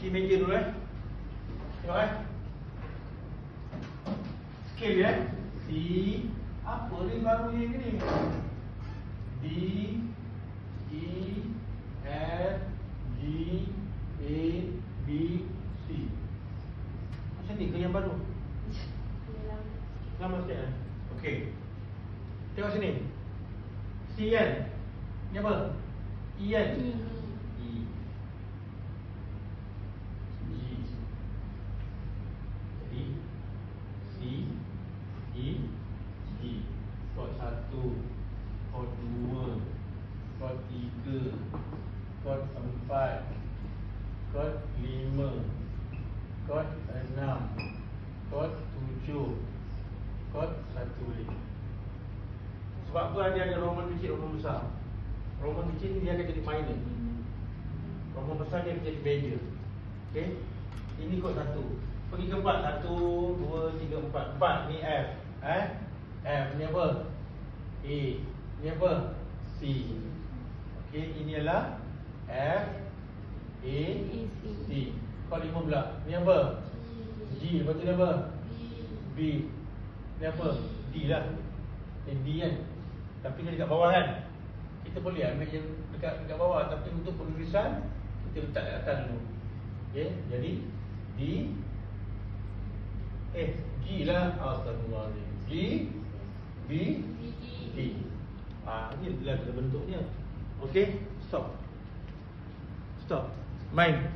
Key meja dulu Tengok Scale dia C. Apa ni baru ni D, E, F, G, A, B, C. Macam ni ke yang baru? Lama sikit Okey. Tengok sini. C kan? Ni apa? E kan? E. G. Jadi C, E, G. Kod 1, kod 2, kod 3, kod 4, kod 5, kod 6, kod 7, kod 1 lagi. Sebab apa dia ada Roman kecil, Roman besar? Roman kecil ni dia akan jadi minor. Roman besar dia akan jadi major. Okey. Ini kod 1. Pergi ke 4. 1, 2, 3, 4. 4 ni F. F ni apa? A. Ni apa? C. Okey, ini adalah F, A, C. Kod 5 pula. Ni apa? G. Lepas tu ni apa? B. Ni apa? D lah. Ni D kan? Tapi dia dekat bawah kan? Kita boleh ambil yang dekat bawah. Tapi untuk penulisan kita letak kat atas dulu. Okey, jadi D, G lah. Astagfirullahaladzim. G, B, D. Ni adalah bentuknya. Okey, stop. Main.